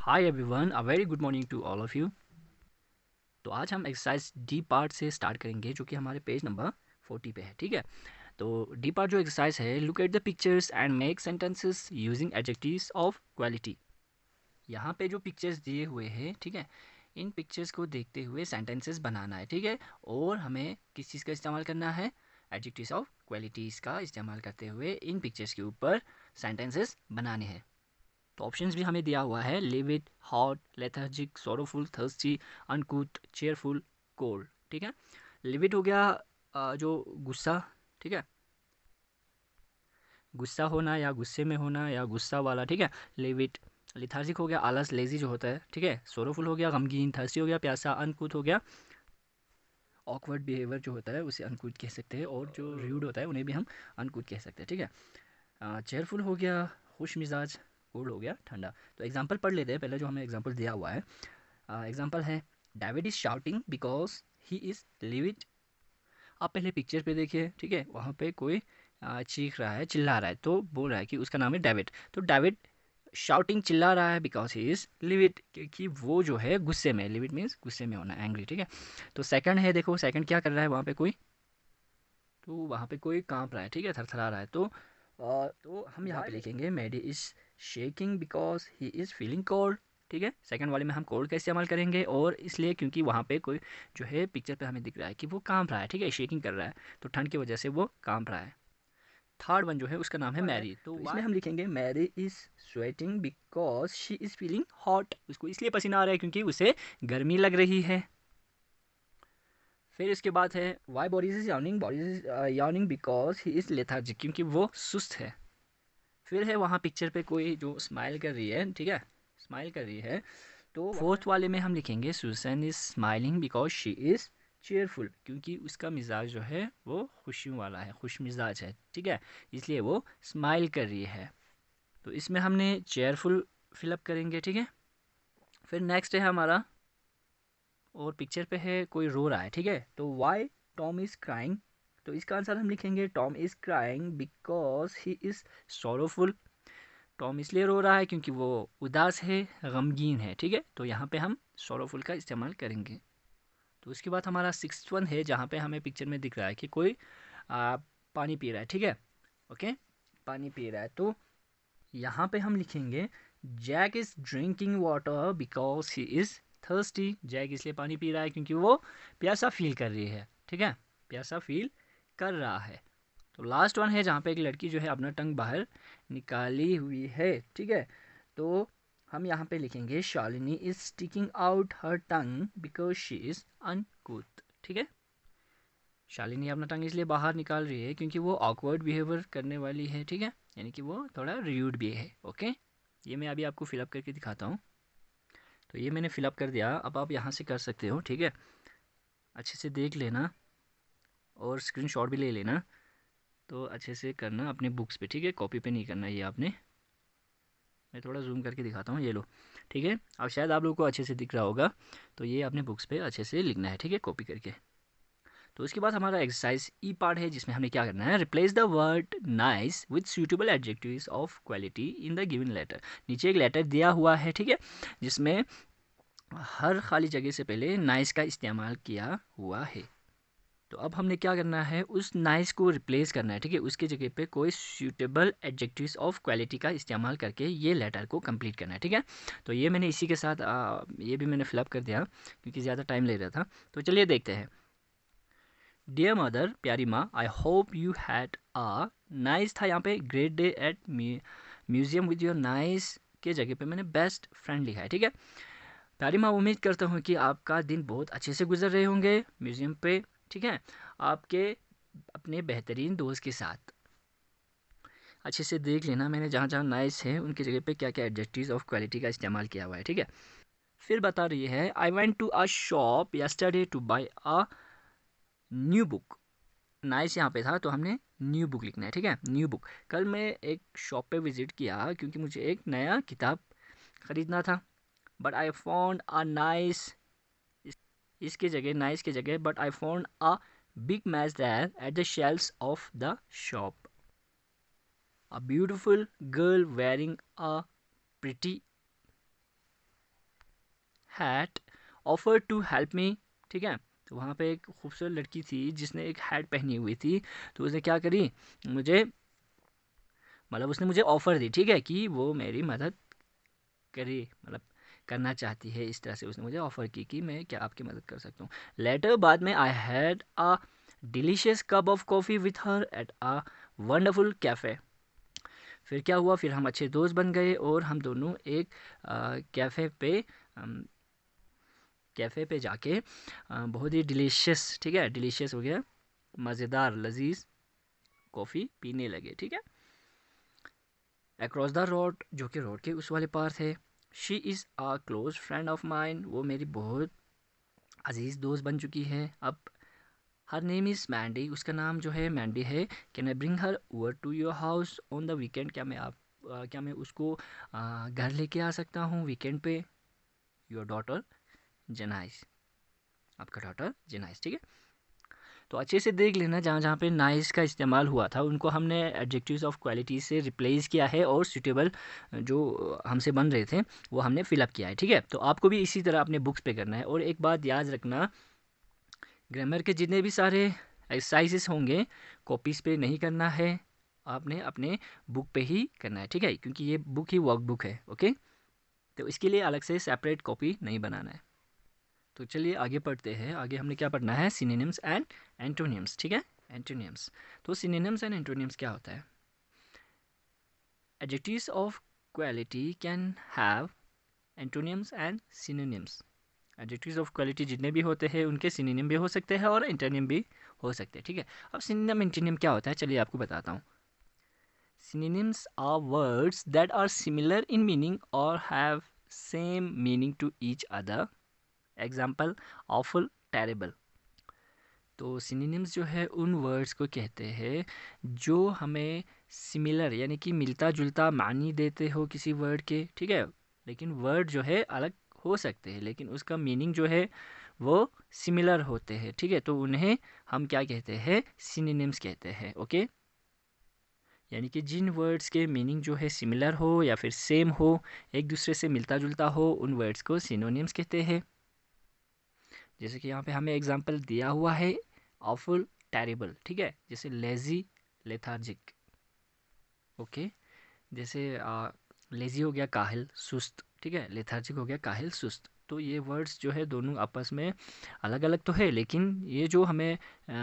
Hi everyone, a very good morning to all of you. तो आज हम exercise D part से start करेंगे जो कि हमारे पेज नंबर 40 पे है। ठीक है, तो डी पार्ट जो एक्सरसाइज है, look at the pictures and make sentences using adjectives of quality. यहाँ पे जो पिक्चर्स दिए हुए हैं, ठीक है, इन पिक्चर्स को देखते हुए सेंटेंसेस बनाना है। ठीक है, और हमें किस चीज़ का इस्तेमाल करना है? एडजेक्टिव्स ऑफ क्वालिटीज़ का इस्तेमाल करते हुए इन पिक्चर्स के ऊपर सेंटेंसेस बनाने हैं। तो ऑप्शंस भी हमें दिया हुआ है, live it, hot, lethargic, sorrowful, thirsty, uncouth, cheerful, cold. ठीक है, लिव इट हो गया जो गुस्सा, ठीक है, गुस्सा होना या गुस्से में होना या गुस्सा वाला। ठीक है, लिव इट। लिथार्जिक हो गया आलस, लेजी जो होता है। ठीक है, सोरोफुल हो गया गमगीन, थर्स्टी हो गया प्यासा, अनकूथ हो गया ऑकवर्ड बिहेवियर जो होता है उसे अनकूथ कह सकते हैं, और जो र्यूड होता है उन्हें भी हम अनकूथ कह सकते हैं। ठीक है, चेयरफुल हो गया खुश मिजाज, कोल्ड हो गया ठंडा। तो एग्जाम्पल पढ़ लेते हैं पहले जो हमें एग्जाम्पल दिया हुआ है। एग्जाम्पल है, David is shouting because he is levied. आप पहले पिक्चर पे देखिए, ठीक है, वहाँ पे कोई चीख रहा है, चिल्ला रहा है, तो बोल रहा है कि उसका नाम है डेविड। तो डेविड शाउटिंग, चिल्ला रहा है बिकॉज ही इज़ लिविड, क्योंकि वो जो है गुस्से में, लिविड मीन्स गुस्से में होना, एंग्री। ठीक है, तो सेकंड है, देखो सेकंड क्या कर रहा है वहाँ पे कोई, तो वहाँ पे कोई कांप रहा है, ठीक है, थरथरा रहा है। तो हम यहाँ पे लिखेंगे Maddy is shaking because he is feeling cold. ठीक है, सेकंड वाले में हम कोल्ड का इस्तेमाल करेंगे, और इसलिए क्योंकि वहाँ पे कोई जो है पिक्चर पे हमें दिख रहा है कि वो कांप रहा है, ठीक है, शेकिंग कर रहा है, तो ठंड की वजह से वो कांप रहा है। थर्ड वन जो है उसका नाम है मैरी, तो इसमें हम लिखेंगे Mary is sweating because she is feeling hot. उसको इसलिए पसीना आ रहा है क्योंकि उसे गर्मी लग रही है। फिर इसके बाद है why bodies is yawning, bodies is yawning because he is lethargic, क्योंकि वो सुस्त है। फिर है वहाँ पिक्चर पे कोई जो स्माइल कर रही है, ठीक है, स्माइल कर रही है, तो फोर्थ वाले में हम लिखेंगे Susan is smiling because she is cheerful, क्योंकि उसका मिजाज जो है वो खुशियों वाला है, खुश मिजाज है। ठीक है, इसलिए वो स्माइल कर रही है। तो इसमें हमने चेयरफुल फिलअप करेंगे। ठीक है, फिर नेक्स्ट है हमारा, और पिक्चर पे है कोई रो रहा है, ठीक है, तो वाई टॉम इज़ क्राइंग। तो इसका आंसर हम लिखेंगे Tom is crying because he is sorrowful. Tom इसलिए रो रहा है क्योंकि वो उदास है, गमगीन है। ठीक है, तो यहाँ पे हम सोरोफुल का इस्तेमाल करेंगे। तो उसके बाद हमारा सिक्स्थ वन है, जहाँ पे हमें पिक्चर में दिख रहा है कि कोई आ, पानी पी रहा है। ठीक है, ओके, पानी पी रहा है, तो यहाँ पे हम लिखेंगे Jack is drinking water because he is thirsty. Jack इसलिए पानी पी रहा है क्योंकि वो प्यासा फील कर रही है। ठीक है, प्यासा फील कर रहा है। तो लास्ट वन है जहाँ पे एक लड़की जो है अपना टंग बाहर निकाली हुई है। ठीक है, तो हम यहाँ पे लिखेंगे Shalini is sticking out her tongue because she is uncouth. ठीक है, शालिनी अपना टंग इसलिए बाहर निकाल रही है क्योंकि वो ऑकवर्ड बिहेवियर करने वाली है। ठीक है, यानी कि वो थोड़ा र्यूड भी है। ओके, ये मैं अभी आपको फिलअप करके दिखाता हूँ। तो ये मैंने फिलअप कर दिया, अब आप यहाँ से कर सकते हो। ठीक है, अच्छे से देख लेना और स्क्रीनशॉट भी ले लेना। तो अच्छे से करना अपने बुक्स पे, ठीक है, कॉपी पे नहीं करना ये आपने। मैं थोड़ा जूम करके दिखाता हूँ, ये लो। ठीक है, अब शायद आप लोगों को अच्छे से दिख रहा होगा, तो ये अपने बुक्स पे अच्छे से लिखना है, ठीक है, कॉपी करके। तो उसके बाद हमारा एक्सरसाइज ई पार्ट है, जिसमें हमें क्या करना है, replace the word nice with suitable adjectives of quality in the given letter. नीचे एक लेटर दिया हुआ है, ठीक है, जिसमें हर खाली जगह से पहले नाइस का इस्तेमाल किया हुआ है। तो अब हमने क्या करना है, उस नाइस को रिप्लेस करना है। ठीक है, उसकी जगह पे कोई सूटेबल एडजेक्टिव्स ऑफ क्वालिटी का इस्तेमाल करके ये लेटर को कंप्लीट करना है। ठीक है, तो ये मैंने इसी के साथ ये भी मैंने फिलअप कर दिया क्योंकि ज़्यादा टाइम ले रहा था। तो चलिए देखते हैं। डियर मदर, प्यारी माँ, I hope you had a nice, था यहाँ पे great day at museum with your nice के जगह पे मैंने बेस्ट फ्रेंड लिखा है। ठीक है, प्यारी माँ, उम्मीद करता हूँ कि आपका दिन बहुत अच्छे से गुजर रहे होंगे म्यूज़ियम पे, ठीक है, आपके अपने बेहतरीन दोस्त के साथ। अच्छे से देख लेना मैंने जहाँ जहाँ नाइस है उनकी जगह पे क्या क्या एडजेक्टिव्स ऑफ क्वालिटी का इस्तेमाल किया हुआ है। ठीक है, फिर बता रही है, I went to a shop yesterday to buy a new book. Nice यहाँ पे था तो हमने न्यू बुक लिखना है। ठीक है, न्यू बुक। कल मैं एक शॉप पे विज़िट किया क्योंकि मुझे एक नया किताब ख़रीदना था, but I found a nice, इसके जगह नाइस की जगह but I found a big match there at the shelves of the shop. A beautiful girl wearing a pretty hat offer to help me, ठीक है। तो वहाँ पे एक खूबसूरत लड़की थी जिसने एक हैट पहनी हुई थी, तो उसने क्या करी, मुझे मतलब उसने मुझे ऑफ़र दी, ठीक है, कि वो मेरी मदद करे, मतलब करना चाहती है, इस तरह से उसने मुझे ऑफ़र की कि मैं क्या आपकी मदद कर सकता हूँ। लेटर बाद में I had a delicious cup of coffee with her at a wonderful cafe. फिर क्या हुआ, फिर हम अच्छे दोस्त बन गए और हम दोनों एक कैफ़े पे कैफ़े पे जाके बहुत ही डिलीशियस, ठीक है, डिलीशियस हो गया, मज़ेदार लजीज कॉफ़ी पीने लगे, ठीक है। अक्रॉस द रोड, जो कि रोड के उस वाले पार थे। She is a close friend of mine, वो मेरी बहुत अजीज़ दोस्त बन चुकी है अब। हर नेम इज़ मैंडी, उसका नाम जो है मैंडी है। Can I bring her over to your house on the weekend, क्या मैं उसको घर लेके आ सकता हूँ वीकेंड पे। योर डॉटर जेनाइस, आपका डॉटर जेनाइस, ठीक है। तो अच्छे से देख लेना, जहाँ जहाँ पे नाइस का इस्तेमाल हुआ था उनको हमने एडजेक्टिव्स ऑफ क्वालिटी से रिप्लेस किया है और सूटेबल जो हमसे बन रहे थे वो हमने फिलअप किया है, ठीक है। तो आपको भी इसी तरह अपने बुक्स पे करना है। और एक बात याद रखना, ग्रामर के जितने भी सारे एक्सरसाइजेस होंगे कॉपीज़ पे नहीं करना है, आपने अपने बुक पे ही करना है, ठीक है, क्योंकि ये बुक ही वर्कबुक है, ओके। तो इसके लिए अलग से सेपरेट कॉपी नहीं बनाना है। तो चलिए आगे पढ़ते हैं। आगे हमने क्या पढ़ना है, सिनोनिम्स एंड एंटोनिम्स, ठीक है, एंटोनिम्स। तो सिनोनिम्स एंड एंटोनिम्स क्या होता है? Adjectives of quality can have antonyms and synonyms. Adjectives of quality जितने भी होते हैं उनके सिनोनिम भी हो सकते हैं और एंटोनिम भी हो सकते हैं, ठीक है। अब सिनोनिम एंटोनिम क्या होता है, चलिए आपको बताता हूँ। Synonyms are words that are similar in meaning or have same meaning to each other. Example, awful, terrible. तो सिनोनिम्स जो है उन वर्ड्स को कहते हैं जो हमें सिमिलर यानी कि मिलता जुलता मानी देते हो किसी वर्ड के, ठीक है, लेकिन वर्ड जो है अलग हो सकते हैं लेकिन उसका मीनिंग जो है वो सिमिलर होते हैं, ठीक है। तो उन्हें हम क्या कहते हैं, सिनोनिम्स कहते हैं, ओके। यानी कि जिन वर्ड्स के मीनिंग जो है सिमिलर हो या फिर सेम हो, एक दूसरे से मिलता जुलता हो, उन वर्ड्स को सिनोनिम्स कहते हैं। जैसे कि यहाँ पे हमें एग्जांपल दिया हुआ है, ऑफुल, टेरिबल, ठीक है। जैसे लेजी, लेथार्जिक, ओके। जैसे लेजी हो गया काहिल, सुस्त, ठीक है, लेथार्जिक हो गया काहिल, सुस्त। तो ये वर्ड्स जो है दोनों आपस में अलग अलग तो है लेकिन ये जो हमें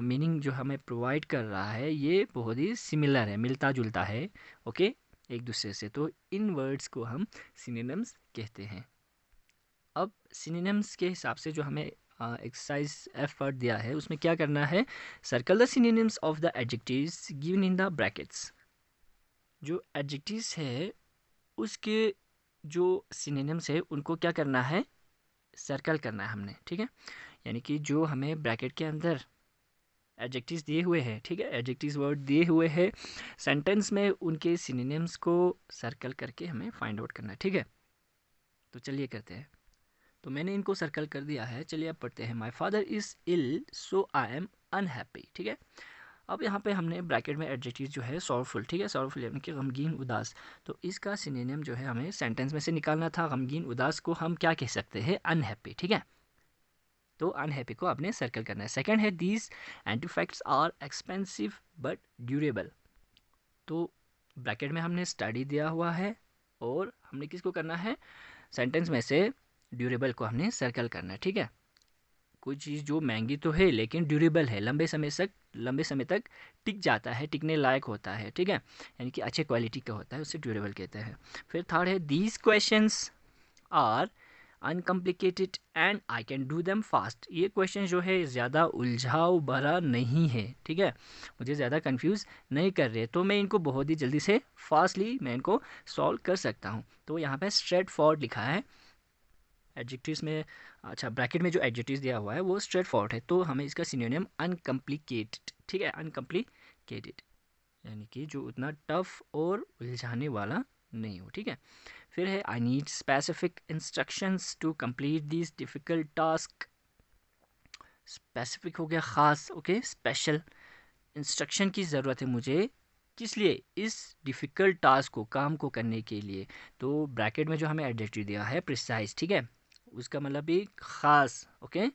मीनिंग जो हमें प्रोवाइड कर रहा है ये बहुत ही सिमिलर है, मिलता जुलता है, ओके, एक दूसरे से। तो इन वर्ड्स को हम सिनोनिम्स कहते हैं। अब सिनोनिम्स के हिसाब से जो हमें एक्सरसाइज एफ वर्ड दिया है उसमें क्या करना है, circle the synonyms of the adjectives given in the brackets. जो एडजेक्टिव्स है उसके जो सिनोनिम्स है उनको क्या करना है, सर्कल करना है हमने, ठीक है। यानी कि जो हमें ब्रैकेट के अंदर एडजेक्टिव्स दिए हुए हैं, ठीक है, एडजेक्टिव्स वर्ड दिए हुए हैं, सेंटेंस में उनके सिनोनिम्स को सर्कल करके हमें फाइंड आउट करना है, ठीक है। तो चलिए करते हैं। तो मैंने इनको सर्कल कर दिया है, चलिए अब पढ़ते हैं। My father is ill so I am unhappy, ठीक है। अब यहाँ पे हमने ब्रैकेट में एडजेक्टिव जो है सॉरफुल, ठीक है, सॉरफुल यानी कि गमगीन उदास। तो इसका सिनोनिम जो है हमें सेंटेंस में से निकालना था। गमगीन उदास को हम क्या कह सकते हैं, अनहैप्पी, ठीक है। तो अनहैप्पी को आपने सर्कल करना है। सेकंड है these artefacts are expensive but durable. तो ब्रैकेट में हमने स्टडी दिया हुआ है और हमने किसको करना है, सेंटेंस में से ड्यूरेबल को हमने सर्कल करना है, ठीक है। कोई चीज़ जो महंगी तो है लेकिन ड्यूरेबल है, लंबे समय तक टिक जाता है, टिकने लायक होता है, ठीक है, यानी कि अच्छे क्वालिटी का होता है, उसे ड्यूरेबल कहते हैं। फिर थर्ड है these questions are uncomplicated and I can do them fast. ये क्वेश्चन जो है ज़्यादा उलझाव भरा नहीं है, ठीक है, मुझे ज़्यादा कंफ्यूज नहीं कर रहे, तो मैं इनको बहुत ही जल्दी से फास्टली मैं इनको सॉल्व कर सकता हूँ। तो यहाँ पे स्ट्रेट फॉरवर्ड लिखा है एडजेक्टिव्स में। अच्छा, ब्रैकेट में जो एडजेक्टिव्स दिया हुआ है वो स्ट्रेट फॉरवर्ड है, तो हमें इसका सिनोनिम अनकम्प्लिकेटेड, ठीक है, अनकम्प्लिकेटेड यानी कि जो उतना टफ और उलझाने वाला नहीं हो, ठीक है। फिर है I need specific instructions to complete this difficult task. Specific हो गया ख़ास, ओके, स्पेशल इंस्ट्रक्शन की ज़रूरत है मुझे, किस लिए, इस डिफ़िकल्ट टास्क को, काम को करने के लिए। तो ब्रैकेट में जो हमें एडजेक्टिव दिया है प्रिसाइज, ठीक है, उसका मतलब भी ख़ास। ओके,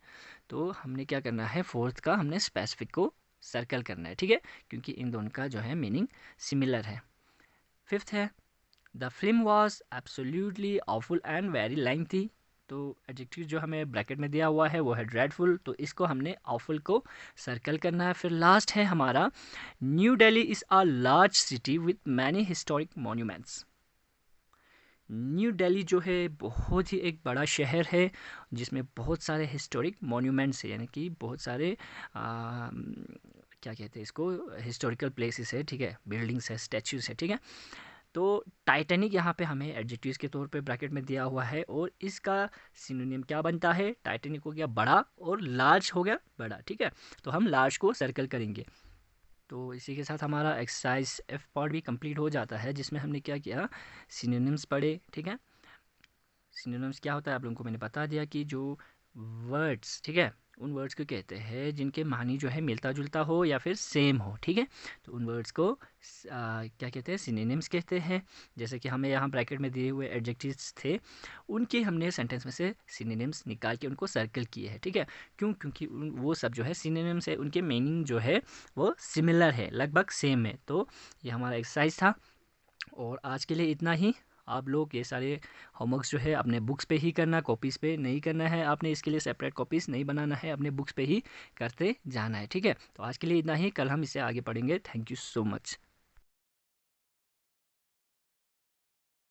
तो हमने क्या करना है, फोर्थ का हमने स्पेसिफिक को सर्कल करना है, ठीक है, क्योंकि इन दोनों का जो है मीनिंग सिमिलर है। फिफ्थ है the film was absolutely awful and very lengthy. तो एडजेक्टिव जो हमें ब्रैकेट में दिया हुआ है वो है ड्रेडफुल, तो इसको हमने ऑफुल को सर्कल करना है। फिर लास्ट है हमारा new Delhi is a large city with many historic monuments. New Delhi जो है बहुत ही एक बड़ा शहर है जिसमें बहुत सारे हिस्टोरिक मॉन्यूमेंट्स है, यानी कि बहुत सारे क्या कहते हैं इसको, हिस्टोरिकल प्लेसेस है, ठीक है, बिल्डिंग्स है, स्टैचूज है, ठीक है। तो टाइटैनिक यहाँ पे हमें एडजेक्टिव्स के तौर पे ब्रैकेट में दिया हुआ है, और इसका सिनोनिम क्या बनता है, टाइटैनिक हो गया बड़ा और लार्ज हो गया बड़ा, ठीक है, तो हम लार्ज को सर्कल करेंगे। तो इसी के साथ हमारा एक्सरसाइज एफ पार्ट भी कंप्लीट हो जाता है, जिसमें हमने क्या किया, सिनोनिम्स पढ़े, ठीक है। सिनोनिम्स क्या होता है आप लोगों को मैंने बता दिया कि जो वर्ड्स, ठीक है, उन वर्ड्स को कहते हैं जिनके मानी जो है मिलता जुलता हो या फिर सेम हो, ठीक है, तो उन वर्ड्स को क्या कहते हैं, सिनोनिम्स कहते हैं। जैसे कि हमें यहाँ ब्रैकेट में दिए हुए एडजेक्टिव्स थे, उनके हमने सेंटेंस में से सिनोनिम्स निकाल के उनको सर्कल किए हैं, ठीक है। क्यों, क्योंकि वो सब जो है सिनोनिम्स है, उनके मीनिंग जो है वो सिमिलर है, लगभग सेम है। तो ये हमारा एक्सरसाइज था, और आज के लिए इतना ही। आप लोग ये सारे होमवर्क्स जो है अपने बुक्स पे ही करना, कॉपीज़ पे नहीं करना है, आपने इसके लिए सेपरेट कॉपीज़ नहीं बनाना है, अपने बुक्स पे ही करते जाना है, ठीक है। तो आज के लिए इतना ही, कल हम इससे आगे पढ़ेंगे। Thank you so much.